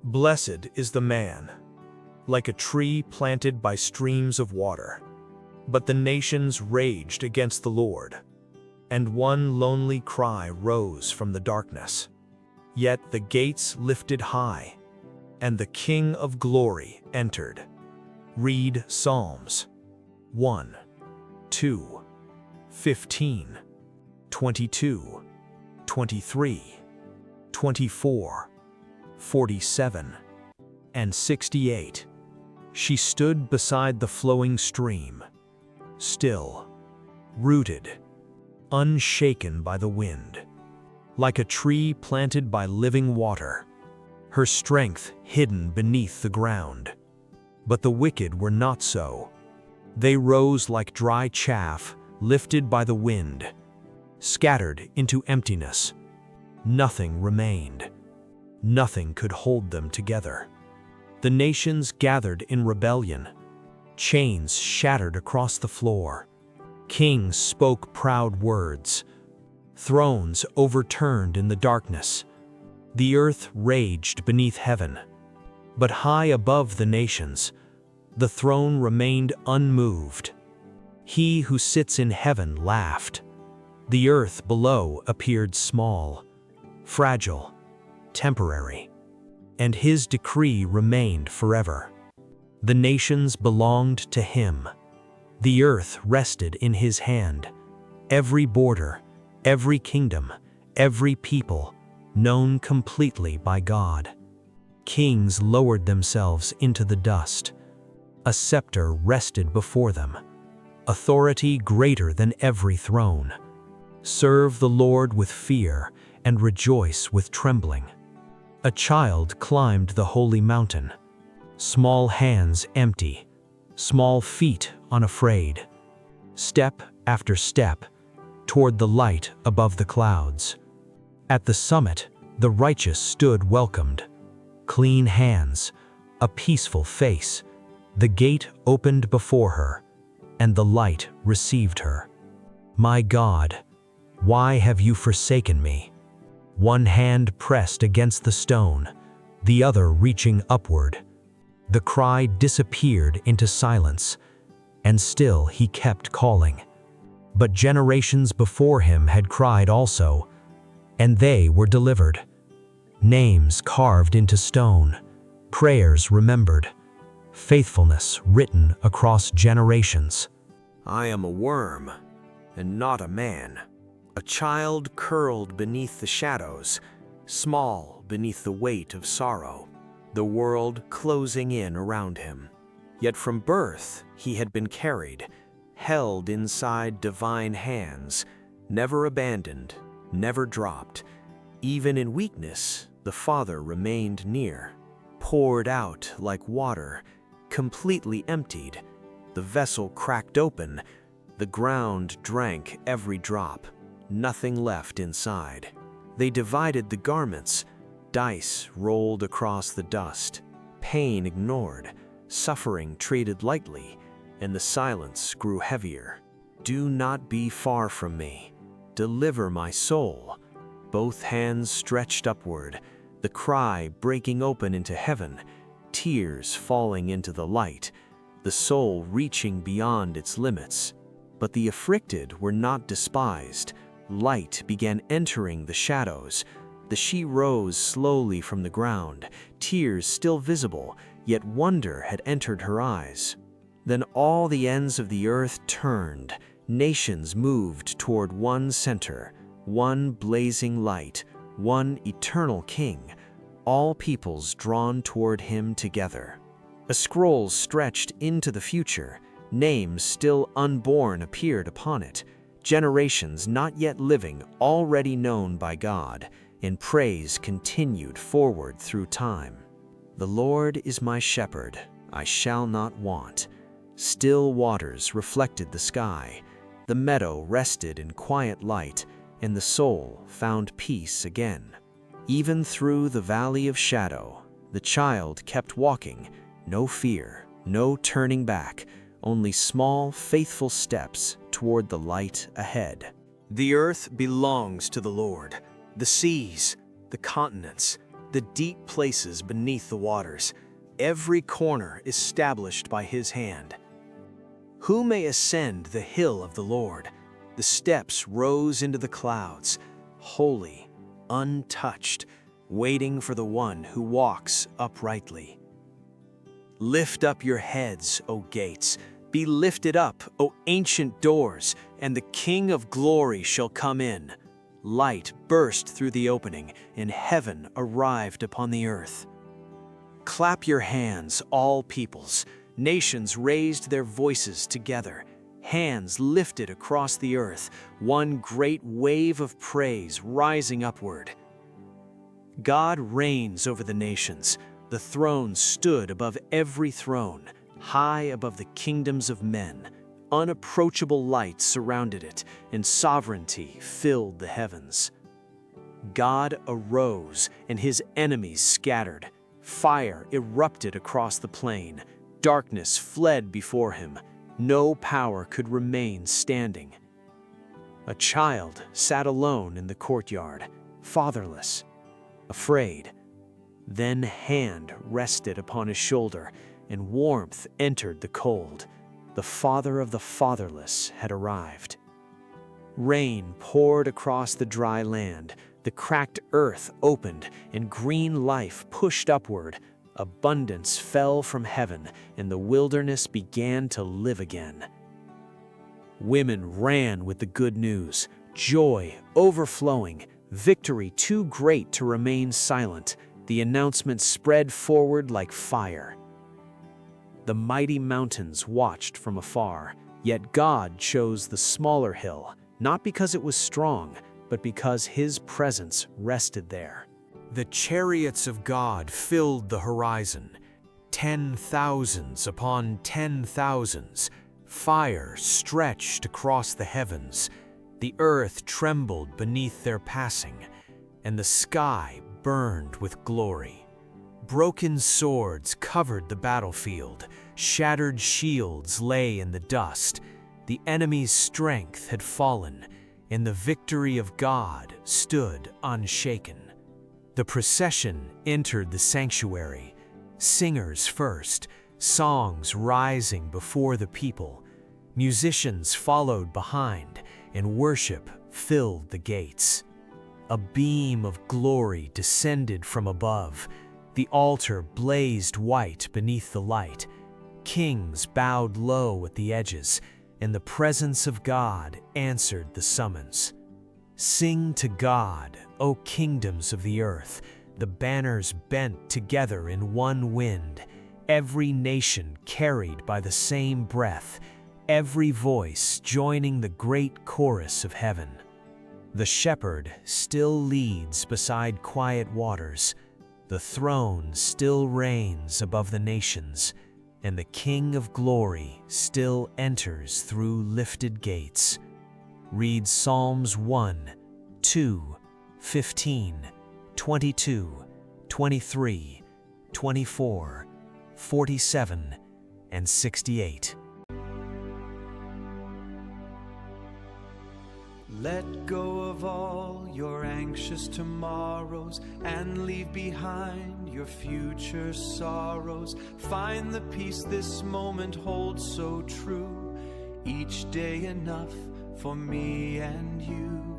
Blessed is the man, like a tree planted by streams of water. But the nations raged against the Lord, and one lonely cry rose from the darkness. Yet the gates lifted high, and the King of glory entered. Read Psalms 1, 2, 15, 22, 23, 24, 47, and 68. She stood beside the flowing stream, still, rooted, unshaken by the wind, like a tree planted by living water, her strength hidden beneath the ground. But the wicked were not so. They rose like dry chaff lifted by the wind, scattered into emptiness. Nothing remained. Nothing could hold them together. The nations gathered in rebellion. Chains shattered across the floor. Kings spoke proud words. Thrones overturned in the darkness. The earth raged beneath heaven. But high above the nations, the throne remained unmoved. He who sits in heaven laughed. The earth below appeared small, fragile, temporary, and his decree remained forever. The nations belonged to him. The earth rested in his hand. Every border, every kingdom, every people, known completely by God. Kings lowered themselves into the dust. A scepter rested before them, authority greater than every throne. Serve the Lord with fear and rejoice with trembling. A child climbed the holy mountain, small hands empty, small feet unafraid, step after step toward the light above the clouds. At the summit, the righteous stood welcomed, clean hands, a peaceful face. The gate opened before her, and the light received her. My God, why have you forsaken me? One hand pressed against the stone, the other reaching upward. The cry disappeared into silence, and still he kept calling. But generations before him had cried also, and they were delivered. Names carved into stone, prayers remembered, faithfulness written across generations. I am a worm, and not a man, a child curled beneath the shadows, small beneath the weight of sorrow, the world closing in around him. Yet from birth he had been carried, held inside divine hands, never abandoned, never dropped. Even in weakness, the Father remained near. Poured out like water, completely emptied, the vessel cracked open, the ground drank every drop, nothing left inside. They divided the garments, dice rolled across the dust, pain ignored, suffering treated lightly, and the silence grew heavier. Do not be far from me. Deliver my soul. Both hands stretched upward, the cry breaking open into heaven, tears falling into the light, the soul reaching beyond its limits. But the afflicted were not despised. Light began entering the shadows. The she rose slowly from the ground, tears still visible, yet wonder had entered her eyes. Then all the ends of the earth turned, nations moved toward one center, one blazing light, one eternal king, all peoples drawn toward him together. A scroll stretched into the future, names still unborn appeared upon it, generations not yet living already known by God, and praise continued forward through time. The Lord is my shepherd, I shall not want. Still waters reflected the sky, the meadow rested in quiet light, and the soul found peace again. Even through the valley of shadow, the child kept walking, no fear, no turning back, only small, faithful steps toward the light ahead. The earth belongs to the Lord, the seas, the continents, the deep places beneath the waters, every corner established by his hand. Who may ascend the hill of the Lord? The steps rose into the clouds, holy, untouched, waiting for the one who walks uprightly. Lift up your heads, O gates, be lifted up, O ancient doors, and the King of glory shall come in. Light burst through the opening, and heaven arrived upon the earth. Clap your hands, all peoples. Nations raised their voices together, hands lifted across the earth, one great wave of praise rising upward. God reigns over the nations. The throne stood above every throne, high above the kingdoms of men. Unapproachable light surrounded it, and sovereignty filled the heavens. God arose, and his enemies scattered. Fire erupted across the plain. Darkness fled before him. No power could remain standing. A child sat alone in the courtyard, fatherless, afraid. Then hand rested upon his shoulder, and warmth entered the cold. The father of the fatherless had arrived. Rain poured across the dry land. The cracked earth opened, and green life pushed upward. Abundance fell from heaven, and the wilderness began to live again. Women ran with the good news, joy overflowing, victory too great to remain silent. The announcement spread forward like fire. The mighty mountains watched from afar, yet God chose the smaller hill, not because it was strong, but because his presence rested there. The chariots of God filled the horizon, 10,000s upon 10,000s. Fire stretched across the heavens. The earth trembled beneath their passing, and the sky burned with glory. Broken swords covered the battlefield. Shattered shields lay in the dust. The enemy's strength had fallen, and the victory of God stood unshaken. The procession entered the sanctuary, singers first, songs rising before the people. Musicians followed behind, and worship filled the gates. A beam of glory descended from above. The altar blazed white beneath the light. Kings bowed low at the edges, and the presence of God answered the summons. Sing to God, O kingdoms of the earth, the banners bent together in one wind, every nation carried by the same breath, every voice joining the great chorus of heaven. The shepherd still leads beside quiet waters, the throne still reigns above the nations, and the King of glory still enters through lifted gates. Read Psalms 1, 2, 15, 22, 23, 24, 47, and 68. Let go of all your anxious tomorrows and leave behind your future sorrows. Find the peace this moment holds so true, each day enough for me and you.